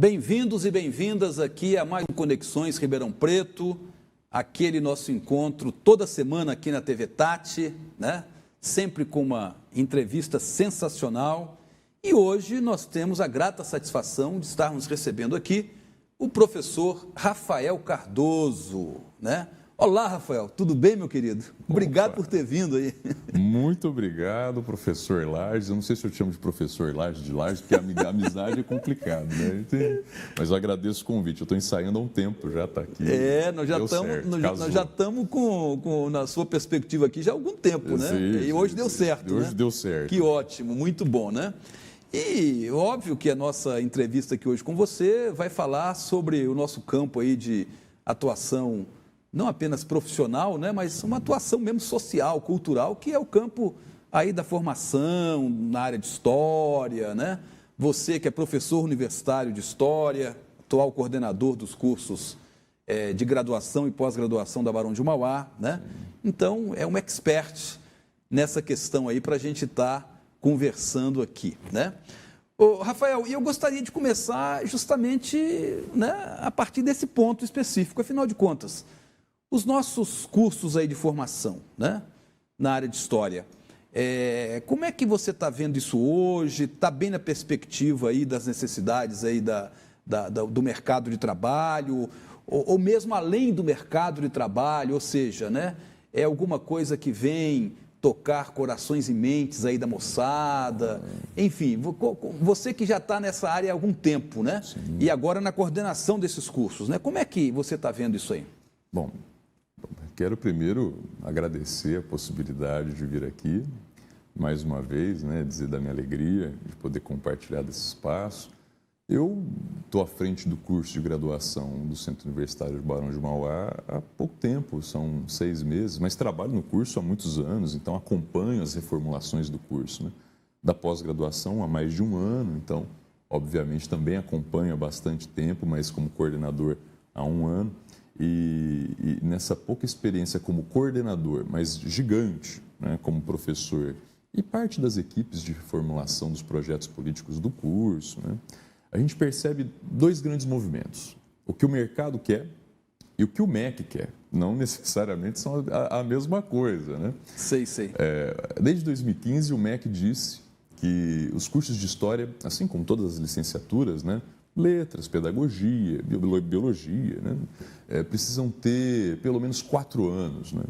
Bem-vindos e bem-vindas aqui a mais um Conexões Ribeirão Preto, aquele nosso encontro toda semana aqui na TV Tati, né? Sempre com uma entrevista sensacional. E hoje nós temos a grata satisfação de estarmos recebendo aqui o professor Rafael Cardoso, né? Olá, Rafael, tudo bem, meu querido? Obrigado por ter vindo aí. Muito obrigado, professor Lages. Eu não sei se eu te chamo de professor Lages, porque a amizade é complicado, né? Mas eu agradeço o convite. Eu estou ensaiando há um tempo, já está aqui. Nós já estamos na sua perspectiva aqui já há algum tempo, né? Sim, e hoje deu certo, Hoje né? deu certo. Que ótimo, muito bom, né? E óbvio que a nossa entrevista aqui hoje com você vai falar sobre o nosso campo aí de atuação, não apenas profissional, né, mas uma atuação mesmo social, cultural, que é o campo aí da formação na área de história, né? Você que é professor universitário de história, atual coordenador dos cursos de graduação e pós-graduação da Barão de Mauá, né? Então, é um expert nessa questão aí para a gente estar conversando aqui, né? Ô, Rafael, e eu gostaria de começar justamente, né, a partir desse ponto específico, afinal de contas, os nossos cursos aí de formação, né, na área de história, como é que você está vendo isso hoje? Está bem na perspectiva aí das necessidades aí do mercado de trabalho, ou mesmo além do mercado de trabalho, ou seja, né, é alguma coisa que vem tocar corações e mentes aí da moçada, enfim, você que já está nessa área há algum tempo, né? Sim. E agora na coordenação desses cursos, né? Como é que você está vendo isso aí? Bom, quero primeiro agradecer a possibilidade de vir aqui, mais uma vez, né, dizer da minha alegria de poder compartilhar desse espaço. Eu estou à frente do curso de graduação do Centro Universitário de Barão de Mauá há pouco tempo, são 6 meses, mas trabalho no curso há muitos anos, então acompanho as reformulações do curso, né? Da pós-graduação há mais de um ano, então, obviamente, também acompanho há bastante tempo, mas como coordenador há um ano. E nessa pouca experiência como coordenador, mas gigante, né, como professor e parte das equipes de formulação dos projetos políticos do curso, né, a gente percebe 2 grandes movimentos. O que o mercado quer e o que o MEC quer. Não necessariamente são a mesma coisa, né? Sei. Desde 2015, o MEC disse que os cursos de história, assim como todas as licenciaturas, né, letras, pedagogia, biologia, né, precisam ter pelo menos 4 anos, né,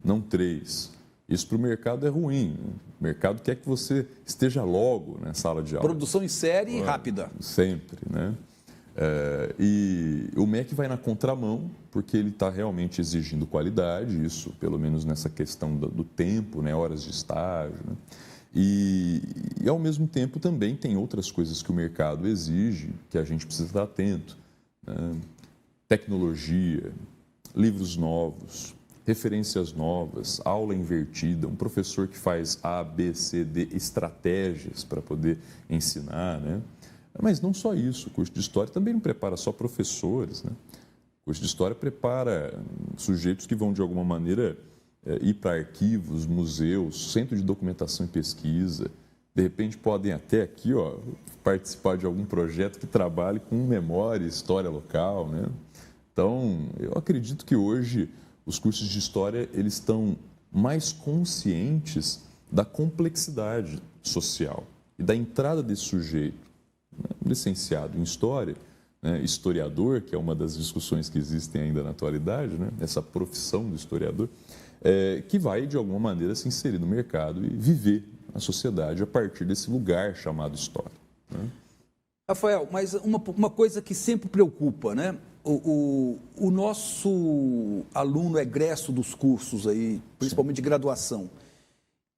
não 3. Isso para o mercado é ruim. Né? O mercado quer que você esteja logo na sala de aula. Produção em série rápida. Sempre, né? E o MEC vai na contramão, porque ele está realmente exigindo qualidade, isso pelo menos nessa questão do tempo, né, horas de estágio, né? E ao mesmo tempo também tem outras coisas que o mercado exige, que a gente precisa estar atento, né? Tecnologia, livros novos, referências novas, aula invertida, um professor que faz A, B, C, D, estratégias para poder ensinar, né? Mas não só isso, o curso de História também não prepara só professores, né? O curso de História prepara sujeitos que vão, de alguma maneira, ir para arquivos, museus, centro de documentação e pesquisa, de repente podem até aqui, ó, participar de algum projeto que trabalhe com memória e história local, né? Então, eu acredito que hoje os cursos de História eles estão mais conscientes da complexidade social e da entrada desse sujeito, né, licenciado em História, né, historiador, que é uma das discussões que existem ainda na atualidade, né, essa profissão do historiador, que vai, de alguma maneira, se inserir no mercado e viver a sociedade a partir desse lugar chamado História. Né? Rafael, mas uma coisa que sempre preocupa, né? O nosso aluno egresso dos cursos aí, principalmente de graduação,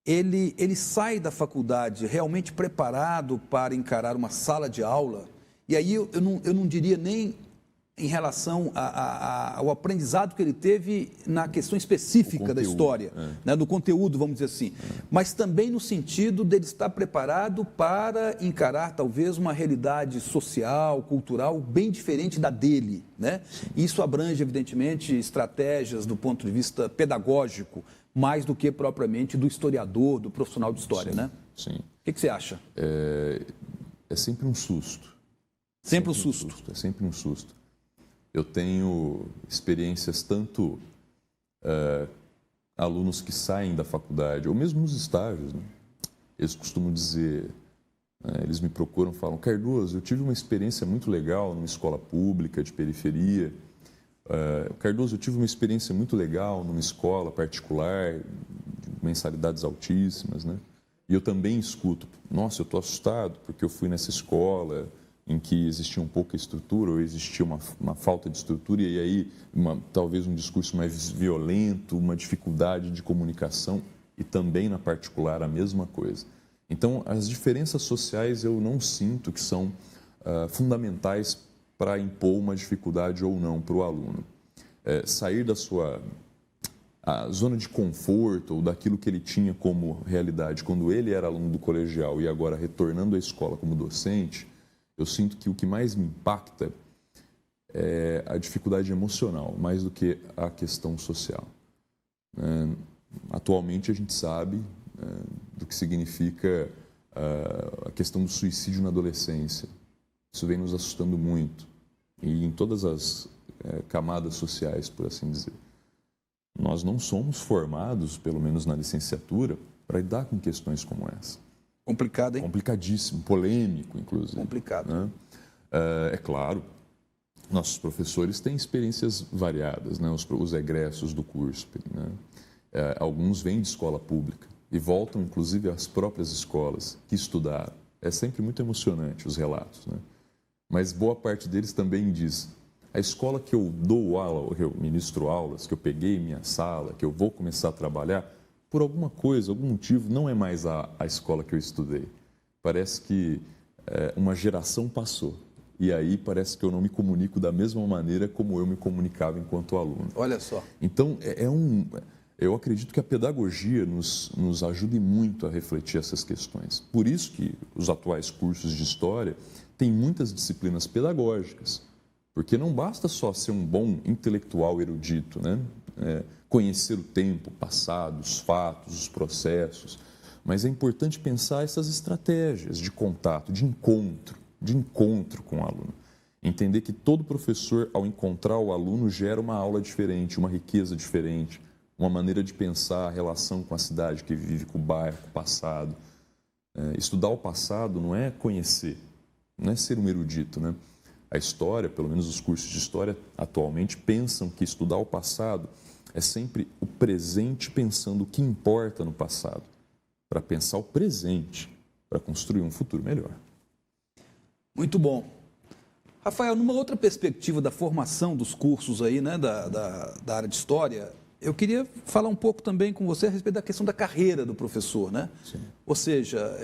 ele sai da faculdade realmente preparado para encarar uma sala de aula, e aí eu não diria nem em relação ao aprendizado que ele teve na questão específica da história, né, do conteúdo, vamos dizer assim, mas também no sentido dele estar preparado para encarar talvez uma realidade social, cultural, bem diferente da dele, né? Isso abrange, evidentemente, estratégias do ponto de vista pedagógico, mais do que propriamente do historiador, do profissional de história, né? Sim. O que você acha? É sempre um susto. Sempre um susto. É sempre um susto. Eu tenho experiências tanto alunos que saem da faculdade, ou mesmo nos estágios, né? Eles costumam dizer, eles me procuram e falam: Cardoso, eu tive uma experiência muito legal numa escola pública de periferia. Cardoso, eu tive uma experiência muito legal numa escola particular, de mensalidades altíssimas, né? E eu também escuto: nossa, eu estou assustado porque eu fui nessa escola em que existia pouca estrutura, ou existia uma falta de estrutura, e aí talvez um discurso mais violento, uma dificuldade de comunicação, e também na particular a mesma coisa. Então, as diferenças sociais eu não sinto que são fundamentais para impor uma dificuldade ou não para o aluno. Sair da sua zona de conforto ou daquilo que ele tinha como realidade quando ele era aluno do colegial e agora retornando à escola como docente, eu sinto que o que mais me impacta é a dificuldade emocional, mais do que a questão social. Atualmente a gente sabe do que significa a questão do suicídio na adolescência. Isso vem nos assustando muito, e em todas as camadas sociais, por assim dizer. Nós não somos formados, pelo menos na licenciatura, para lidar com questões como essa. Complicado, hein? Complicadíssimo, polêmico, inclusive. Complicado. Né? É claro, nossos professores têm experiências variadas, né? Os egressos do curso. Né? Alguns vêm de escola pública e voltam, inclusive, às próprias escolas que estudaram. É sempre muito emocionante os relatos, né? Mas boa parte deles também diz: a escola que eu dou aula, que eu ministro aulas, que eu peguei minha sala, que eu vou começar a trabalhar, por alguma coisa, algum motivo, não é mais a escola que eu estudei. Parece que uma geração passou. E aí parece que eu não me comunico da mesma maneira como eu me comunicava enquanto aluno. Olha só. Então, eu acredito que a pedagogia nos ajude muito a refletir essas questões. Por isso que os atuais cursos de História têm muitas disciplinas pedagógicas. Porque não basta só ser um bom intelectual erudito, né? Conhecer o tempo, o passado, os fatos, os processos, mas é importante pensar essas estratégias de contato, de encontro com o aluno. Entender que todo professor, ao encontrar o aluno, gera uma aula diferente, uma riqueza diferente, uma maneira de pensar a relação com a cidade que vive, com o bairro, com o passado. Estudar o passado não é conhecer, não é ser um erudito, né? A história, pelo menos os cursos de história atualmente, pensam que estudar o passado é sempre o presente pensando o que importa no passado, para pensar o presente, para construir um futuro melhor. Muito bom. Rafael, numa outra perspectiva da formação dos cursos aí, né, da área de História, eu queria falar um pouco também com você a respeito da questão da carreira do professor, né? Sim. Ou seja,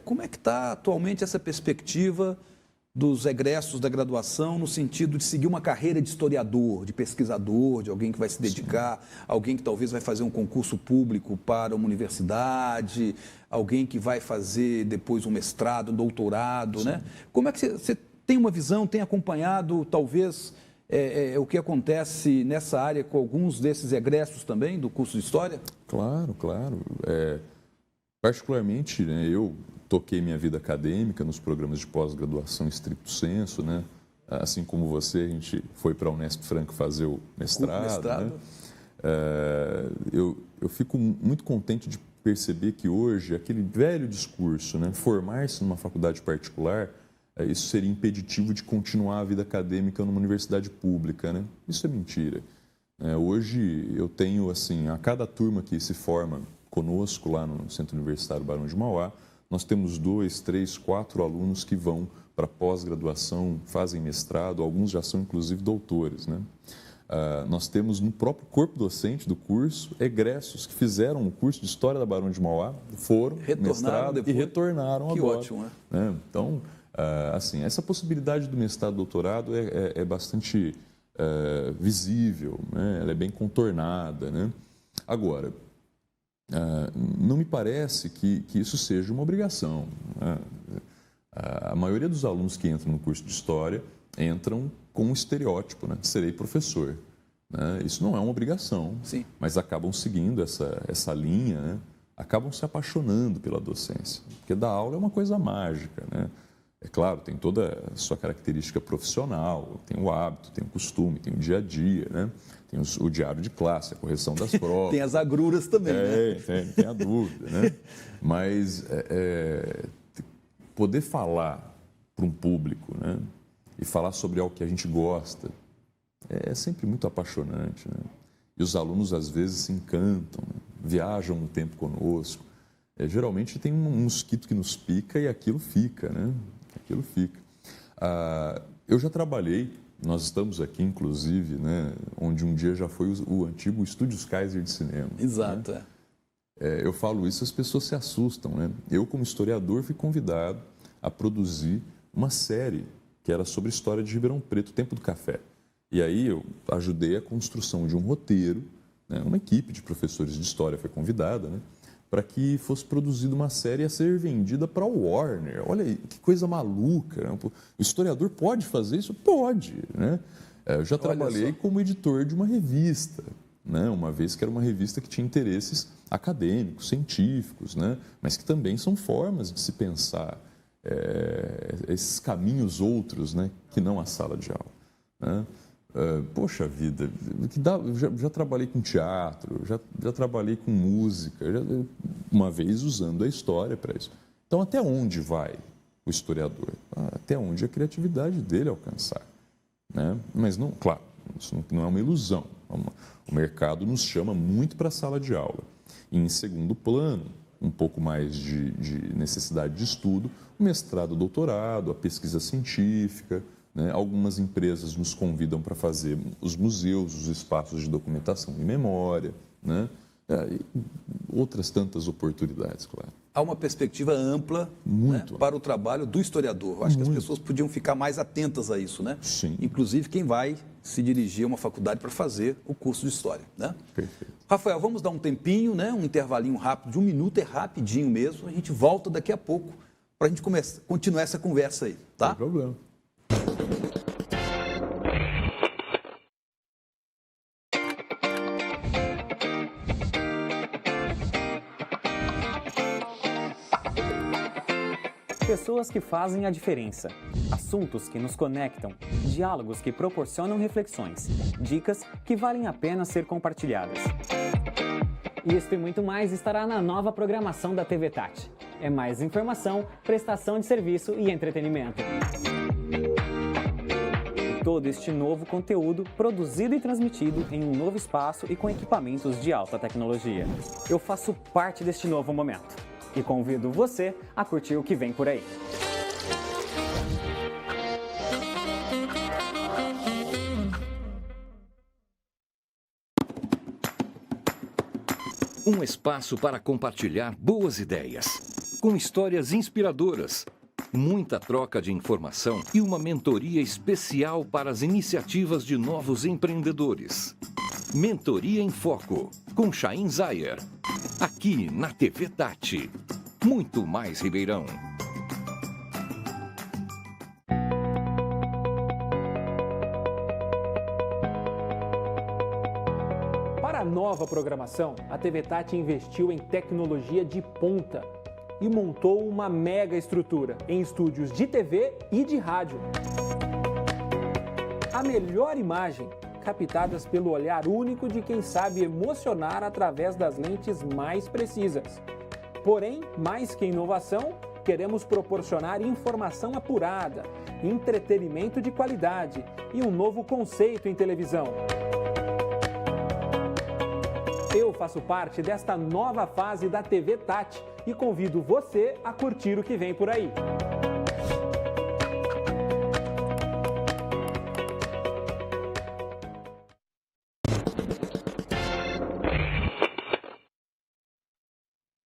como é que está atualmente essa perspectiva dos egressos da graduação no sentido de seguir uma carreira de historiador, de pesquisador, de alguém que vai se dedicar, alguém que talvez vai fazer um concurso público para uma universidade, alguém que vai fazer depois um mestrado, um doutorado, né? Como é que você tem uma visão, tem acompanhado talvez o que acontece nessa área com alguns desses egressos também do curso de História? Claro, claro. Particularmente, né, eu toquei minha vida acadêmica nos programas de pós-graduação estricto sensu, né? Assim como você, a gente foi para a Unesp Franca fazer o mestrado. Né? Eu fico muito contente de perceber que hoje, aquele velho discurso, né, formar-se numa faculdade particular, isso seria impeditivo de continuar a vida acadêmica numa universidade pública, né? Isso é mentira. Hoje eu tenho, assim, a cada turma que se forma conosco lá no Centro Universitário Barão de Mauá, nós temos 2, 3, 4 alunos que vão para pós-graduação, fazem mestrado, alguns já são inclusive doutores, né? Nós temos no próprio corpo docente do curso egressos que fizeram o curso de História da Barão de Mauá, foram mestrado e retornaram agora. Que ótimo, né? Então, assim, essa possibilidade do mestrado e doutorado é bastante visível, né? Ela é bem contornada, né? Agora, não me parece que isso seja uma obrigação, né? A maioria dos alunos que entram no curso de História entram com um estereótipo, né? Serei professor, né? Isso não é uma obrigação, sim, mas acabam seguindo essa linha, né? Acabam se apaixonando pela docência, porque dar aula é uma coisa mágica, né? É claro, tem toda a sua característica profissional, tem o hábito, tem o costume, tem o dia a dia, né? Tem o diário de classe, a correção das provas. Tem as agruras também, né? Tem a dúvida, né? Mas poder falar para um público, né? E falar sobre algo que a gente gosta é sempre muito apaixonante, né? E os alunos, às vezes, se encantam, né? Viajam no tempo conosco. Geralmente tem um mosquito que nos pica e aquilo fica, né? Aquilo fica. Eu já trabalhei, nós estamos aqui, inclusive, né? Onde um dia já foi o antigo Estúdios Kaiser de cinema. Exato, né? Eu falo isso, as pessoas se assustam, né? Eu, como historiador, fui convidado a produzir uma série que era sobre a história de Ribeirão Preto, o Tempo do Café. E aí eu ajudei a construção de um roteiro, né? Uma equipe de professores de história foi convidada, né? Para que fosse produzida uma série a ser vendida para o Warner. Olha aí, que coisa maluca, né? O historiador pode fazer isso? Pode, né? Eu já trabalhei como editor de uma revista, né? Uma vez que era uma revista que tinha interesses acadêmicos, científicos, né? Mas que também são formas de se pensar esses caminhos outros, né? Que não a sala de aula, né? Poxa vida, já trabalhei com teatro, já trabalhei com música, uma vez usando a história para isso. Então, até onde vai o historiador? Até onde a criatividade dele alcançar, né? Mas, não, claro, isso não é uma ilusão. O mercado nos chama muito para a sala de aula. E, em segundo plano, um pouco mais de necessidade de estudo, o mestrado, o doutorado, a pesquisa científica, né? Algumas empresas nos convidam para fazer os museus, os espaços de documentação e memória, né? E outras tantas oportunidades, claro. Há uma perspectiva ampla, né, para o trabalho do historiador. Eu acho que as pessoas podiam ficar mais atentas a isso, né? Sim. Inclusive quem vai se dirigir a uma faculdade para fazer o curso de História, né? Perfeito. Rafael, vamos dar um tempinho, né? Um intervalinho rápido, de 1 minuto, é rapidinho mesmo. A gente volta daqui a pouco para a gente continuar essa conversa aí, tá? Não tem problema. Pessoas que fazem a diferença, assuntos que nos conectam, diálogos que proporcionam reflexões, dicas que valem a pena ser compartilhadas. Isto e muito mais estará na nova programação da TV Tati. É mais informação, prestação de serviço e entretenimento. Todo este novo conteúdo produzido e transmitido em um novo espaço e com equipamentos de alta tecnologia. Eu faço parte deste novo momento e convido você a curtir o que vem por aí. Um espaço para compartilhar boas ideias, com histórias inspiradoras, muita troca de informação e uma mentoria especial para as iniciativas de novos empreendedores. Mentoria em Foco, com Chaim Zayer, aqui na TV Tati. Muito mais Ribeirão. Para a nova programação, a TV Tati investiu em tecnologia de ponta e montou uma mega estrutura em estúdios de TV e de rádio. A melhor imagem, captadas pelo olhar único de quem sabe emocionar através das lentes mais precisas. Porém, mais que inovação, queremos proporcionar informação apurada, entretenimento de qualidade e um novo conceito em televisão. Eu faço parte desta nova fase da TV Tati e convido você a curtir o que vem por aí.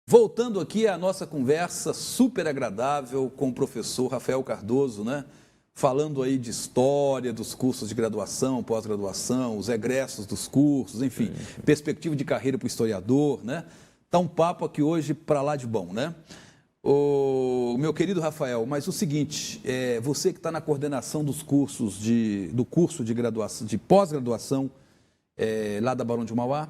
Voltando aqui à nossa conversa super agradável com o professor Rafael Cardoso, né? Falando aí de história, dos cursos de graduação, pós-graduação, os egressos dos cursos, enfim, perspectiva de carreira para o historiador, né? Tá um papo aqui hoje para lá de bom, né? O meu querido Rafael, mas o seguinte, você que está na coordenação dos cursos do curso de graduação, de pós-graduação lá da Barão de Mauá,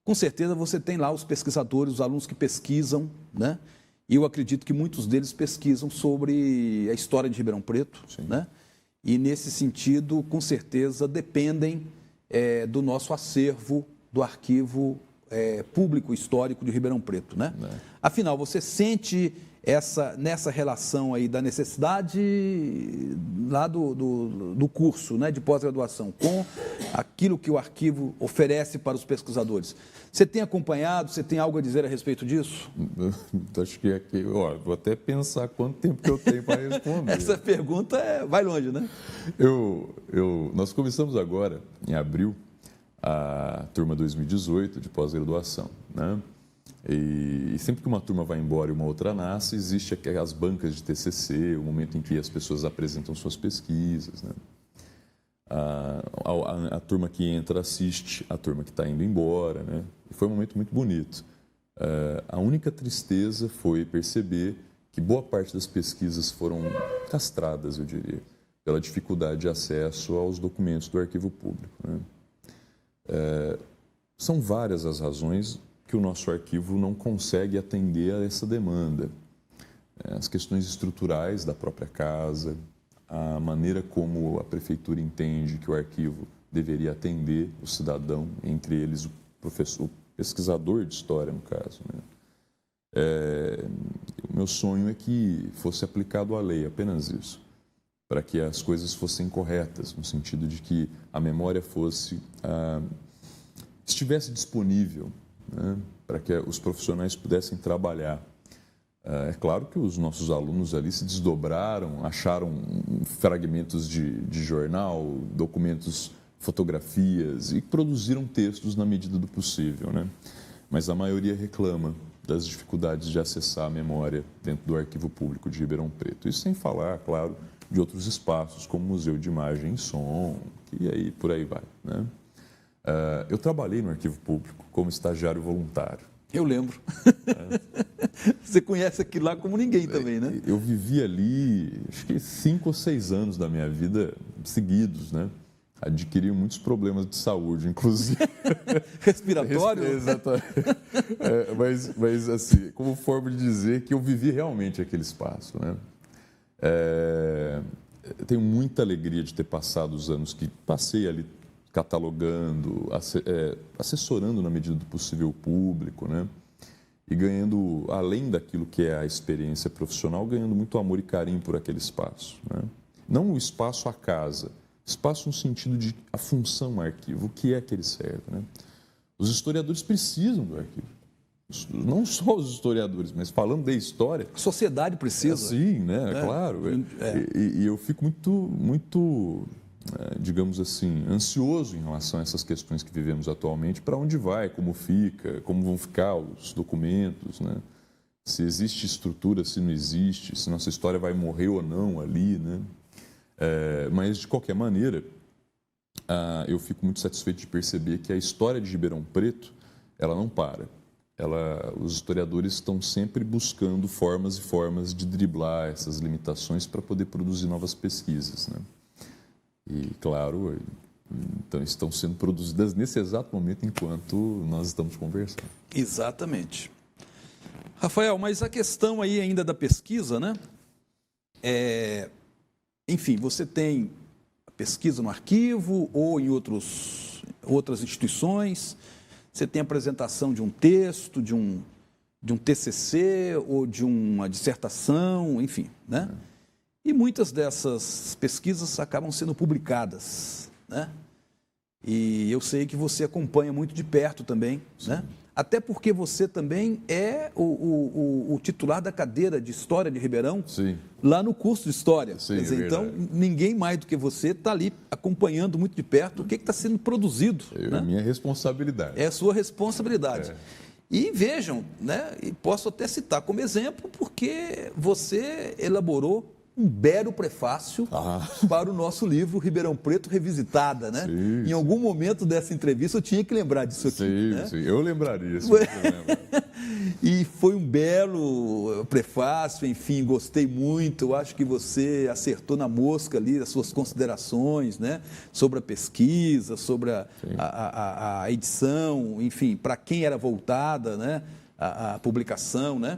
com certeza você tem lá os pesquisadores, os alunos que pesquisam, né? E eu acredito que muitos deles pesquisam sobre a história de Ribeirão Preto, né? E nesse sentido, com certeza, dependem do nosso acervo, do arquivo público histórico de Ribeirão Preto, né? Afinal, você sente nessa relação aí da necessidade lá do curso, né, de pós-graduação com aquilo que o arquivo oferece para os pesquisadores. Você tem acompanhado, você tem algo a dizer a respeito disso? Acho que aqui, vou até pensar quanto tempo que eu tenho para responder. Essa pergunta vai longe, né? Nós começamos agora, em abril, a turma 2018 de pós-graduação, né? E sempre que uma turma vai embora e uma outra nasce, existe as bancas de TCC, o momento em que as pessoas apresentam suas pesquisas, né? A turma que entra assiste a turma que está indo embora, né? E foi um momento muito bonito. A única tristeza foi perceber que boa parte das pesquisas foram castradas, eu diria, pela dificuldade de acesso aos documentos do arquivo público, né? São várias as razões que o nosso arquivo não consegue atender a essa demanda. As questões estruturais da própria casa, a maneira como a prefeitura entende que o arquivo deveria atender o cidadão, entre eles o pesquisador de história, no caso, né? O meu sonho é que fosse aplicado a lei, apenas isso, para que as coisas fossem corretas, no sentido de que a memória estivesse disponível, né, para que os profissionais pudessem trabalhar. É claro que os nossos alunos ali se desdobraram, acharam fragmentos de jornal, documentos, fotografias e produziram textos na medida do possível, né? Mas a maioria reclama das dificuldades de acessar a memória dentro do arquivo público de Ribeirão Preto. Isso sem falar, claro, de outros espaços, como o Museu de Imagem e Som, e aí por aí vai, né? Eu trabalhei no arquivo público como estagiário voluntário. Eu lembro. Você conhece aquilo lá como ninguém também, né? Eu vivi ali, acho que 5 ou 6 anos da minha vida seguidos, né? Adquiri muitos problemas de saúde, inclusive. Respiratório? Exatamente. Mas, assim, como forma de dizer que eu vivi realmente aquele espaço, né? Tenho muita alegria de ter passado os anos que passei ali catalogando, assessorando na medida do possível o público, né? E ganhando, além daquilo que é a experiência profissional, ganhando muito amor e carinho por aquele espaço, né? Não o espaço, a casa, espaço no sentido de a função arquivo, o que é que ele serve, né? Os historiadores precisam do arquivo. Não só os historiadores, mas falando da história... A sociedade precisa. Sim, né? Claro. E eu fico muito digamos assim, ansioso em relação a essas questões que vivemos atualmente, para onde vai, como fica, como vão ficar os documentos, né? Se existe estrutura, se não existe, se nossa história vai morrer ou não ali, né? Mas, de qualquer maneira, eu fico muito satisfeito de perceber que a história de Ribeirão Preto, ela não para. Os historiadores estão sempre buscando formas e formas de driblar essas limitações para poder produzir novas pesquisas, né? E, claro, então, estão sendo produzidas nesse exato momento enquanto nós estamos conversando. Exatamente. Rafael, mas a questão aí ainda da pesquisa, né? Enfim, você tem pesquisa no arquivo ou em outras instituições, você tem a apresentação de um texto, de um TCC ou de uma dissertação, enfim, né? E muitas dessas pesquisas acabam sendo publicadas, né? E eu sei que você acompanha muito de perto também, né? Até porque você também é o titular da cadeira de História de Ribeirão, sim, lá no curso de História. Sim, quer dizer, então, verdade. Ninguém mais do que você está ali acompanhando muito de perto o que está sendo produzido. É minha responsabilidade. É a sua responsabilidade. E vejam, né? E posso até citar como exemplo, porque você elaborou um belo prefácio para o nosso livro Ribeirão Preto Revisitada, né? Sim, em algum momento dessa entrevista eu tinha que lembrar disso aqui. Sim, né? sim, eu lembraria. Se você lembra. E foi um belo prefácio, enfim, gostei muito. Eu acho que você acertou na mosca ali as suas considerações, né? Sobre a pesquisa, sobre a edição, enfim, para quem era voltada, né? A publicação, né?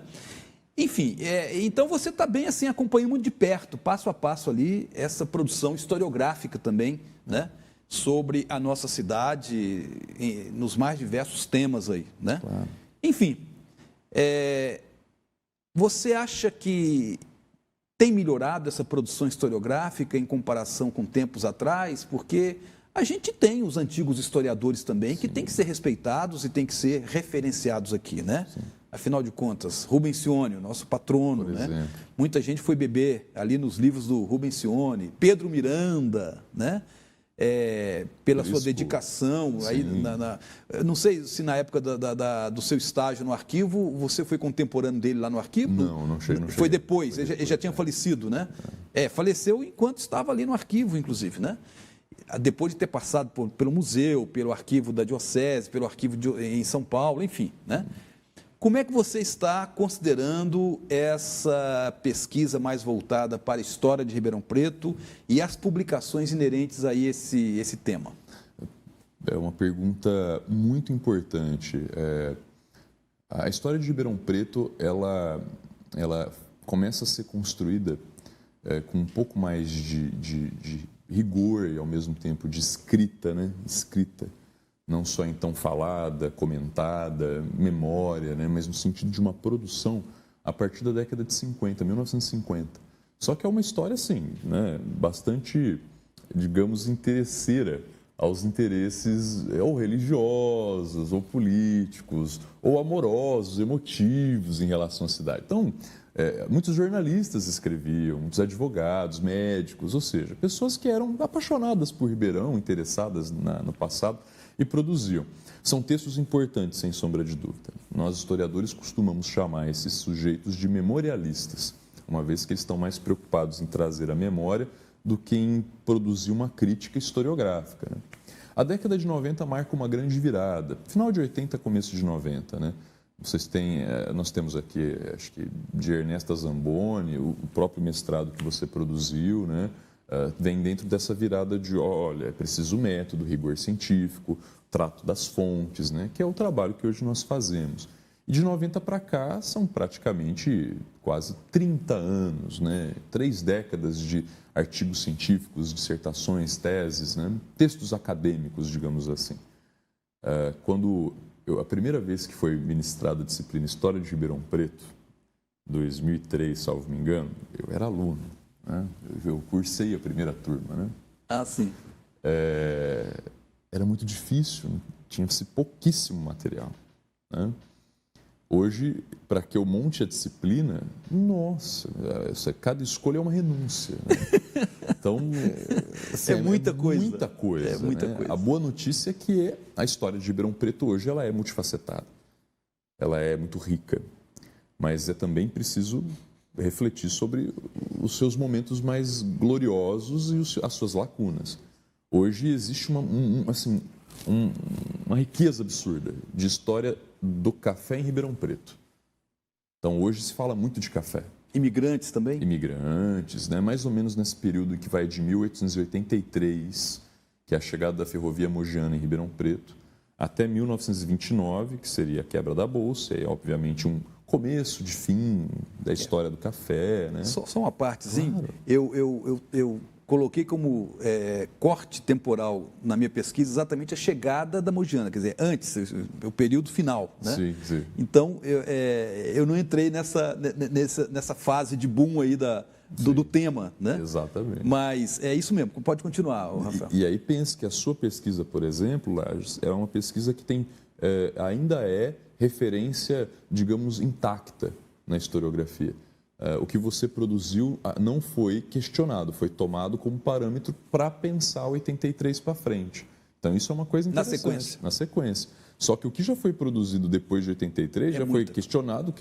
Enfim, então você está bem assim, acompanhando muito de perto, passo a passo ali, essa produção historiográfica também, né? Sobre a nossa cidade, nos mais diversos temas aí, né? Claro. Enfim, você acha que tem melhorado essa produção historiográfica em comparação com tempos atrás? Porque a gente tem os antigos historiadores também que têm que ser respeitados e têm que ser referenciados aqui, né? Sim. Afinal de contas, Rubens Cioni, nosso patrono, né? Muita gente foi beber ali nos livros do Rubens Cioni, Pedro Miranda, né? Pela sua dedicação. Aí, não sei se na época do seu estágio no arquivo, você foi contemporâneo dele lá no arquivo? Não cheguei. Foi depois, ele já tinha falecido, né? Faleceu enquanto estava ali no arquivo, inclusive, né? Depois de ter passado pelo museu, pelo arquivo da Diocese, pelo arquivo em São Paulo, enfim, né? Como é que você está considerando essa pesquisa mais voltada para a história de Ribeirão Preto e as publicações inerentes a esse tema? É uma pergunta muito importante. A história de Ribeirão Preto, ela começa a ser construída com um pouco mais de rigor e, ao mesmo tempo, de escrita, né? Escrita. Não só então falada, comentada, memória, né? Mas no sentido de uma produção a partir da década de 50, 1950. Só que é uma história, assim, né? Bastante, digamos, interesseira aos interesses ou religiosos, ou políticos, ou amorosos, emotivos em relação à cidade. Então, muitos jornalistas escreviam, muitos advogados, médicos, ou seja, pessoas que eram apaixonadas por Ribeirão, interessadas no passado, e produziam. São textos importantes, sem sombra de dúvida. Nós, historiadores, costumamos chamar esses sujeitos de memorialistas, uma vez que eles estão mais preocupados em trazer a memória do que em produzir uma crítica historiográfica, né? A década de 90 marca uma grande virada, final de 80, começo de 90, né? Nós temos aqui, acho que, de Ernesta Zamboni, o próprio mestrado que você produziu, né? Vem dentro dessa virada de, olha, é preciso método, rigor científico, trato das fontes, né? Que é o trabalho que hoje nós fazemos. E de 90 para cá são praticamente quase 30 anos, né? 3 décadas de artigos científicos, dissertações, teses, né? Textos acadêmicos, digamos assim. A primeira vez que foi ministrada a disciplina História de Ribeirão Preto, 2003, salvo me engano, eu era aluno. Eu cursei a primeira turma, né? Ah, sim. Era muito difícil, tinha-se pouquíssimo material, né? Hoje, para que eu monte a disciplina, nossa, cada escolha é uma renúncia, né? Então, assim, muita coisa. Muita coisa. É muita né? coisa. A boa notícia é que a história de Ribeirão Preto hoje ela é multifacetada, ela é muito rica, mas é também preciso refletir sobre os seus momentos mais gloriosos e as suas lacunas. Hoje existe uma riqueza absurda de história do café em Ribeirão Preto. Então, hoje se fala muito de café. Imigrantes também? Imigrantes, né? Mais ou menos nesse período que vai de 1883, que é a chegada da ferrovia mogiana em Ribeirão Preto, até 1929, que seria a quebra da Bolsa, e obviamente um começo de fim da história do café, né? Só uma partezinha. Claro. Eu coloquei como corte temporal na minha pesquisa exatamente a chegada da mogiana, quer dizer, antes, o período final, né? Sim, sim. Então, eu não entrei nessa fase de boom aí do tema, né? Exatamente. Mas é isso mesmo, pode continuar, Rafael. E aí pense que a sua pesquisa, por exemplo, Lages, é uma pesquisa que tem, ainda é referência, digamos, intacta na historiografia. O que você produziu não foi questionado, foi tomado como parâmetro para pensar 83 para frente. Então, isso é uma coisa interessante. Na sequência. Só que o que já foi produzido depois de 83 foi questionado.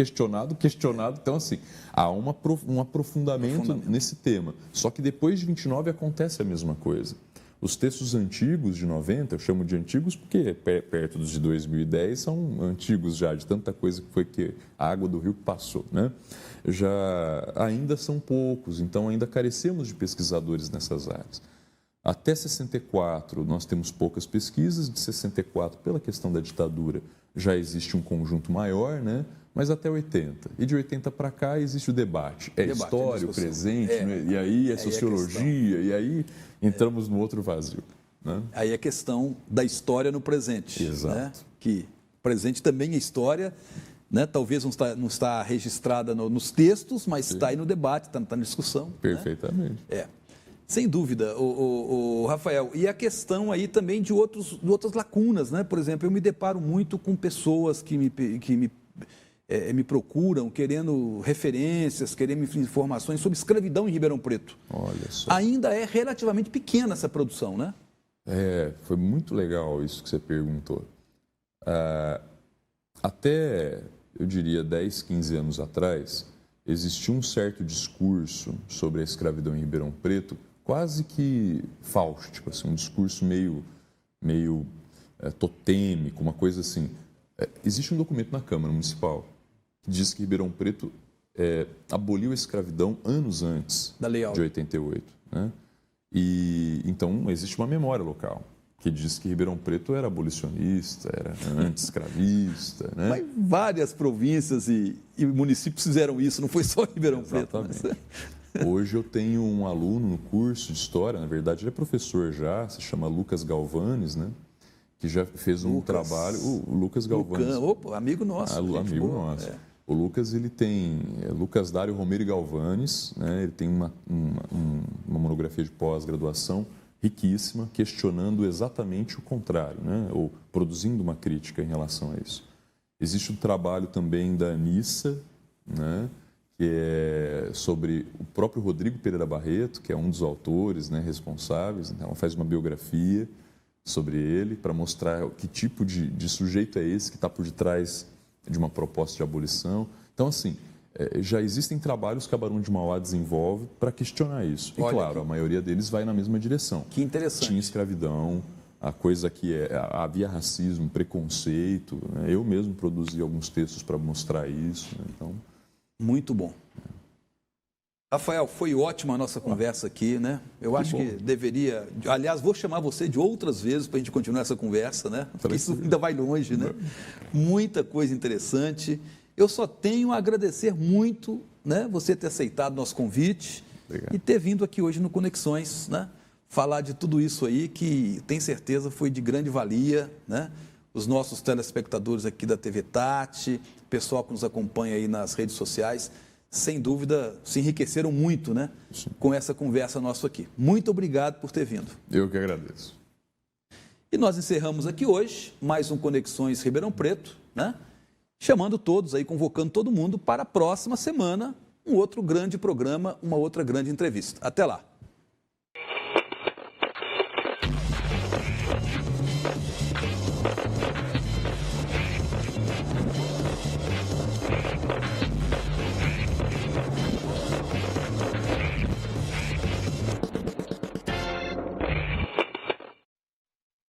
Então, assim, há um aprofundamento nesse tema. Só que depois de 29 acontece a mesma coisa. Os textos antigos de 90, eu chamo de antigos porque perto dos de 2010 são antigos já, de tanta coisa que foi que a água do rio passou, né? Já ainda são poucos, então ainda carecemos de pesquisadores nessas áreas. Até 64 nós temos poucas pesquisas, de 64 pela questão da ditadura já existe um conjunto maior, né? mas até 80. E de 80 para cá existe o debate. É Debate, história, o discussão. presente, né? E aí é sociologia, e aí entramos no outro vazio. Né? Aí a questão da história no presente. Exato. Né? Que presente também é história, né? Talvez não está registrada nos textos, mas está aí no debate, está na discussão. Perfeitamente. Né? Sem dúvida, o Rafael. E a questão aí também de outras lacunas, né? Por exemplo, eu me deparo muito com pessoas que me procuram querendo referências, querendo informações sobre escravidão em Ribeirão Preto. Olha só. Ainda é relativamente pequena essa produção, né? Foi muito legal isso que você perguntou. Até, eu diria, 10, 15 anos atrás, existia um certo discurso sobre a escravidão em Ribeirão Preto, quase que fáustico, assim, um discurso meio totêmico, uma coisa assim. Existe um documento na Câmara Municipal que diz que Ribeirão Preto aboliu a escravidão anos antes da Lei Áurea de 88. Né? E então existe uma memória local que diz que Ribeirão Preto era abolicionista, era anti-escravista. Né? Mas várias províncias e municípios fizeram isso, não foi só Ribeirão Preto. Exatamente. Hoje eu tenho um aluno no curso de História, na verdade ele é professor já, se chama Lucas Galvanes, né? Que já fez um trabalho... O Lucas Galvanes. Opa, amigo nosso. Amigo nosso. O Lucas, ele tem... Lucas Dário Romero e Galvanes, né? Ele tem uma monografia de pós-graduação riquíssima, questionando exatamente o contrário, né? Ou produzindo uma crítica em relação a isso. Existe um trabalho também da Anissa, né? Que é sobre o próprio Rodrigo Pereira Barreto, que é um dos autores, né, responsáveis. Então, ela faz uma biografia sobre ele para mostrar que tipo de sujeito é esse que está por detrás de uma proposta de abolição. Então, assim, já existem trabalhos que a Barão de Mauá desenvolve para questionar isso. E, claro, a maioria deles vai na mesma direção. Que interessante. Tinha escravidão, a coisa que havia racismo, preconceito. Né? Eu mesmo produzi alguns textos para mostrar isso. Né? Então... Muito bom. Rafael, foi ótima a nossa conversa aqui, né? Eu acho que deveria... Aliás, vou chamar você de outras vezes para a gente continuar essa conversa, né? Porque isso ainda vai longe, né? Muita coisa interessante. Eu só tenho a agradecer muito, né? Você ter aceitado nosso convite. Obrigado. E ter vindo aqui hoje no Conexões, né? Falar de tudo isso aí que, tenho certeza, foi de grande valia, né? Os nossos telespectadores aqui da TV Tati, pessoal que nos acompanha aí nas redes sociais, sem dúvida se enriqueceram muito, né? Sim. Com essa conversa nossa aqui. Muito obrigado por ter vindo. Eu que agradeço. E nós encerramos aqui hoje mais um Conexões Ribeirão Preto, né? Chamando todos aí, convocando todo mundo para a próxima semana, um outro grande programa, uma outra grande entrevista. Até lá.